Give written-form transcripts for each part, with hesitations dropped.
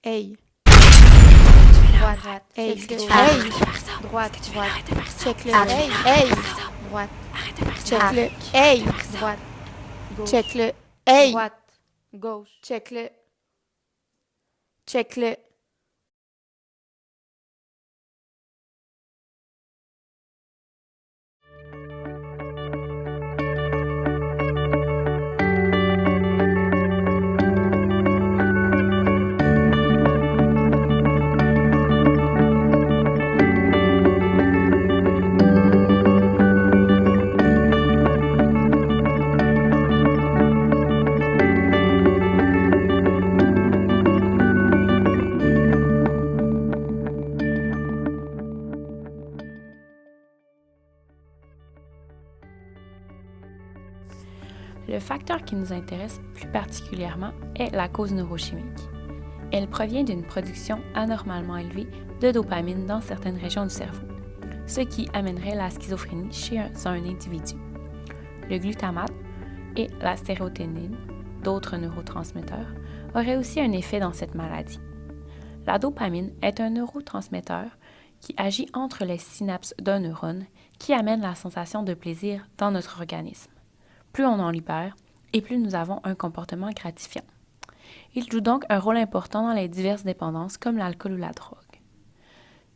Hey, droite, hey, gauche, Hey, droite, check-le, hey, droite, check-le, hey, droite, gauche, check-le, hey, droite, gauche, check-le, check-le. Le facteur qui nous intéresse plus particulièrement est la cause neurochimique. Elle provient d'une production anormalement élevée de dopamine dans certaines régions du cerveau, ce qui amènerait la schizophrénie chez un individu. Le glutamate et la sérotonine, d'autres neurotransmetteurs, auraient aussi un effet dans cette maladie. La dopamine est un neurotransmetteur qui agit entre les synapses d'un neurone qui amène la sensation de plaisir dans notre organisme. Plus on en libère, et plus nous avons un comportement gratifiant. Il joue donc un rôle important dans les diverses dépendances comme l'alcool ou la drogue.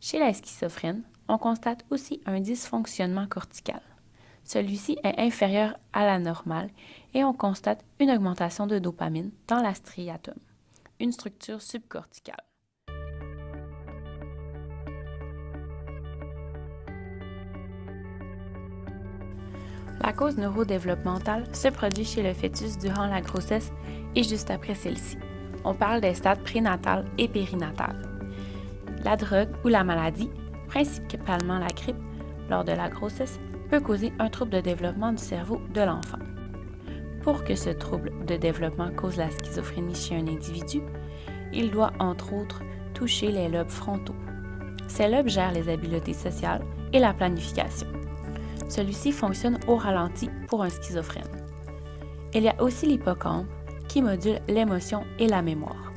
Chez les schizophrènes, on constate aussi un dysfonctionnement cortical. Celui-ci est inférieur à la normale et on constate une augmentation de dopamine dans la striatum, une structure subcorticale. La cause neurodéveloppementale se produit chez le fœtus durant la grossesse et juste après celle-ci. On parle des stades prénatal et périnatal. La drogue ou la maladie, principalement la grippe, lors de la grossesse, peut causer un trouble de développement du cerveau de l'enfant. Pour que ce trouble de développement cause la schizophrénie chez un individu, il doit entre autres toucher les lobes frontaux. Ces lobes gèrent les habiletés sociales et la planification. Celui-ci fonctionne au ralenti pour un schizophrène. Il y a aussi l'hippocampe qui module l'émotion et la mémoire.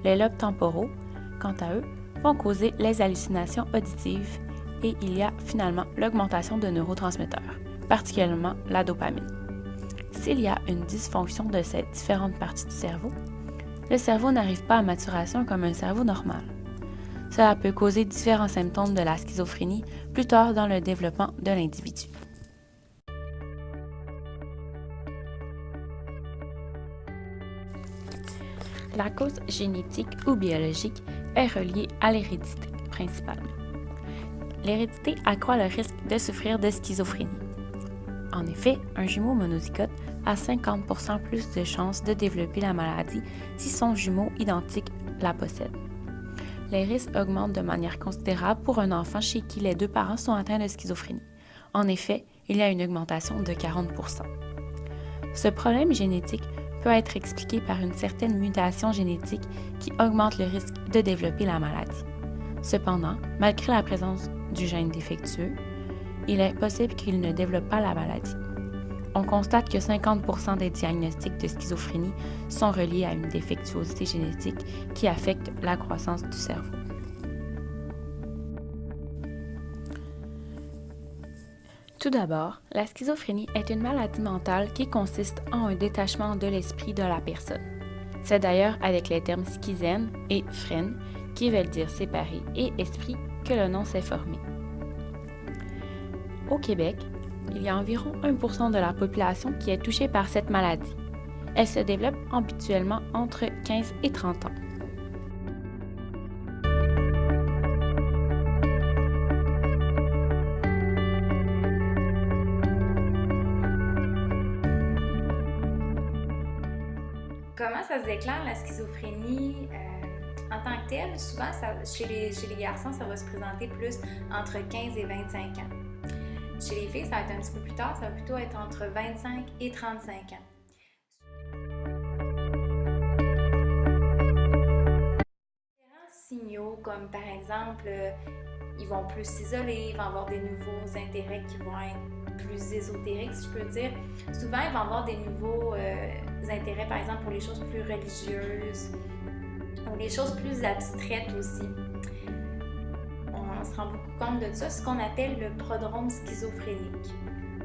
Les lobes temporaux, quant à eux, vont causer les hallucinations auditives et il y a finalement l'augmentation de neurotransmetteurs, particulièrement la dopamine. S'il y a une dysfonction de ces différentes parties du cerveau, le cerveau n'arrive pas à maturation comme un cerveau normal. Cela peut causer différents symptômes de la schizophrénie plus tard dans le développement de l'individu. La cause génétique ou biologique est reliée à l'hérédité principalement. L'hérédité accroît le risque de souffrir de schizophrénie. En effet, un jumeau monozygote a 50% plus de chances de développer la maladie si son jumeau identique la possède. Les risques augmentent de manière considérable pour un enfant chez qui les deux parents sont atteints de schizophrénie. En effet, il y a une augmentation de 40%. Ce problème génétique peut être expliqué par une certaine mutation génétique qui augmente le risque de développer la maladie. Cependant, malgré la présence du gène défectueux, il est possible qu'il ne développe pas la maladie. On constate que 50% des diagnostics de schizophrénie sont reliés à une défectuosité génétique qui affecte la croissance du cerveau. Tout d'abord, la schizophrénie est une maladie mentale qui consiste en un détachement de l'esprit de la personne. C'est d'ailleurs avec les termes schizène et phrène, qui veulent dire séparé, et esprit, que le nom s'est formé. Au Québec, il y a environ 1% de la population qui est touchée par cette maladie. Elle se développe habituellement entre 15 et 30 ans. Comment ça se déclare la schizophrénie en tant que telle? Souvent, chez les garçons, ça va se présenter plus entre 15 et 25 ans. Chez les filles, ça va être un petit peu plus tard, ça va plutôt être entre 25 et 35 ans. Différents signaux, comme par exemple, ils vont plus s'isoler, ils vont avoir des nouveaux intérêts qui vont être plus ésotériques, si je peux dire. Souvent, ils vont avoir des nouveaux intérêts, par exemple, pour les choses plus religieuses. ou des choses plus abstraites aussi. On se rend beaucoup compte de ça, ce qu'on appelle le prodrome schizophrénique.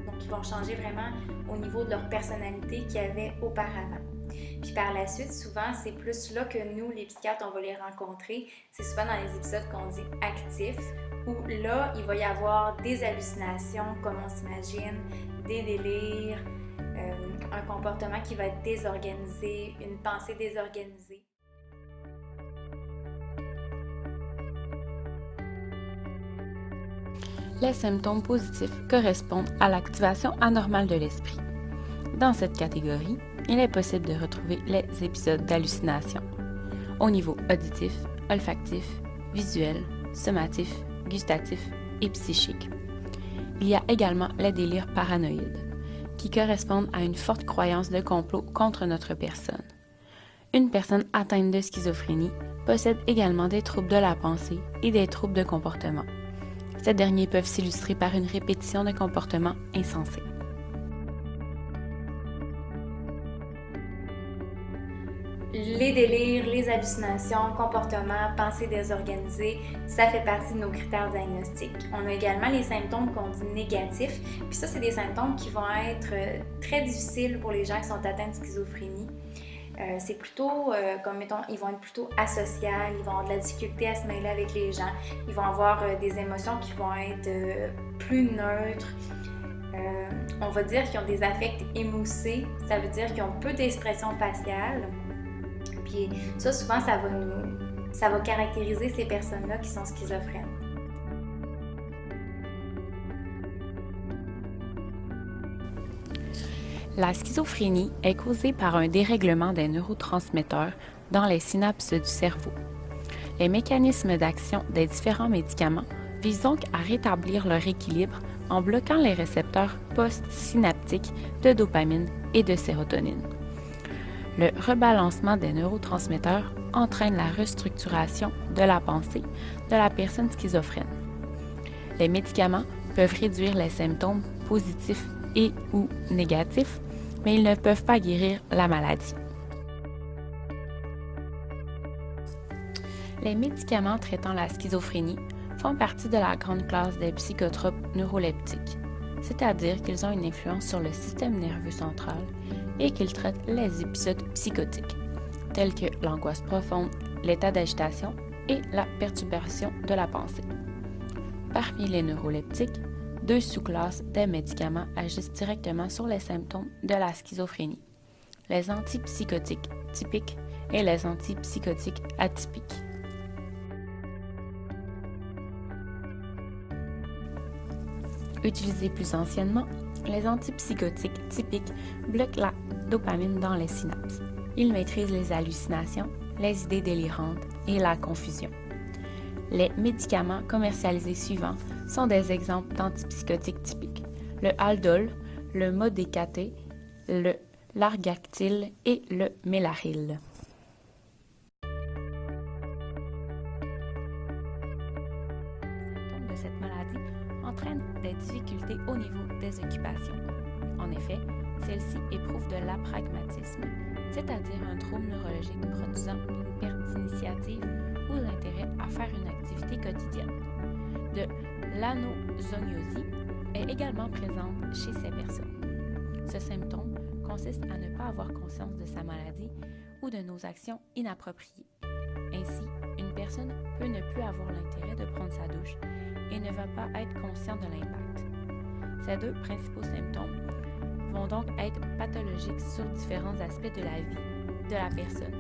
Donc, ils vont changer vraiment au niveau de leur personnalité qu'il y avait auparavant. Puis par la suite, souvent, c'est plus là que nous, les psychiatres, on va les rencontrer. C'est souvent dans les épisodes qu'on dit actifs, où là, il va y avoir des hallucinations, comme on s'imagine, des délires, un comportement qui va être désorganisé, une pensée désorganisée. Les symptômes positifs correspondent à l'activation anormale de l'esprit. Dans cette catégorie, il est possible de retrouver les épisodes d'hallucination au niveau auditif, olfactif, visuel, somatif, gustatif et psychique. Il y a également les délires paranoïdes, qui correspondent à une forte croyance de complot contre notre personne. Une personne atteinte de schizophrénie possède également des troubles de la pensée et des troubles de comportement. Ces derniers peuvent s'illustrer par une répétition de comportements insensés. Les délires, les hallucinations, comportements, pensées désorganisées, ça fait partie de nos critères diagnostiques. On a également les symptômes qu'on dit négatifs, puis ça, c'est des symptômes qui vont être très difficiles pour les gens qui sont atteints de schizophrénie. C'est plutôt, comme mettons, ils vont être plutôt asociaux, ils vont avoir de la difficulté à se mêler avec les gens, ils vont avoir des émotions qui vont être plus neutres. On va dire qu'ils ont des affects émoussés, ça veut dire qu'ils ont peu d'expression faciale. Puis ça, souvent, ça va caractériser ces personnes-là qui sont schizophrènes. La schizophrénie est causée par un dérèglement des neurotransmetteurs dans les synapses du cerveau. Les mécanismes d'action des différents médicaments visent donc à rétablir leur équilibre en bloquant les récepteurs post-synaptiques de dopamine et de sérotonine. Le rebalancement des neurotransmetteurs entraîne la restructuration de la pensée de la personne schizophrène. Les médicaments peuvent réduire les symptômes positifs et ou négatifs, mais ils ne peuvent pas guérir la maladie. Les médicaments traitant la schizophrénie font partie de la grande classe des psychotropes neuroleptiques, c'est-à-dire qu'ils ont une influence sur le système nerveux central et qu'ils traitent les épisodes psychotiques, tels que l'angoisse profonde, l'état d'agitation et la perturbation de la pensée. Parmi les neuroleptiques, 2 sous-classes des médicaments agissent directement sur les symptômes de la schizophrénie, les antipsychotiques typiques et les antipsychotiques atypiques. Utilisés plus anciennement, les antipsychotiques typiques bloquent la dopamine dans les synapses. Ils maîtrisent les hallucinations, les idées délirantes et la confusion. Les médicaments commercialisés suivants sont des exemples d'antipsychotiques typiques: le Haldol, le Modécaté, le Largactil et le Melaril. Les symptômes de cette maladie entraînent des difficultés au niveau des occupations. En effet, celle-ci éprouve de l'apragmatisme, c'est-à-dire un trouble neurologique produisant une perte d'initiative ou d'intérêt à faire une activité quotidienne. De l'anosognosie est également présente chez ces personnes. Ce symptôme consiste à ne pas avoir conscience de sa maladie ou de nos actions inappropriées. Ainsi, une personne peut ne plus avoir l'intérêt de prendre sa douche et ne va pas être consciente de l'impact. Ces 2 principaux symptômes vont donc être pathologiques sur différents aspects de la vie de la personne,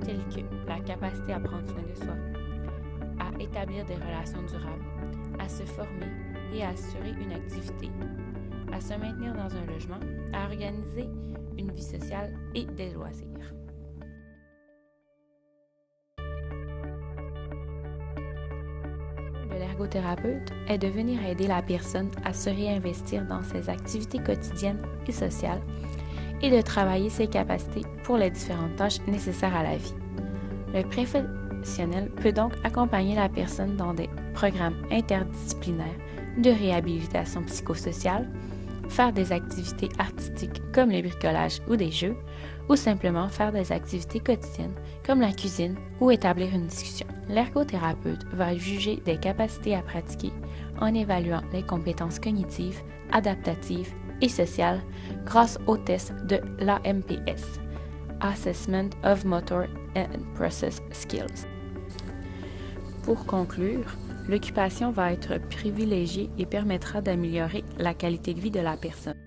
tels que la capacité à prendre soin de soi, à établir des relations durables, à se former et à assurer une activité, à se maintenir dans un logement, à organiser une vie sociale et des loisirs. De l'ergothérapeute est de venir aider la personne à se réinvestir dans ses activités quotidiennes et sociales et de travailler ses capacités pour les différentes tâches nécessaires à la vie. Le professionnel peut donc accompagner la personne dans des programmes interdisciplinaires de réhabilitation psychosociale, faire des activités artistiques comme le bricolage ou des jeux, ou simplement faire des activités quotidiennes comme la cuisine ou établir une discussion. L'ergothérapeute va juger des capacités à pratiquer en évaluant les compétences cognitives, adaptatives et sociales grâce au test de l'AMPS, Assessment of Motor and Process Skills. Pour conclure, l'occupation va être privilégiée et permettra d'améliorer la qualité de vie de la personne.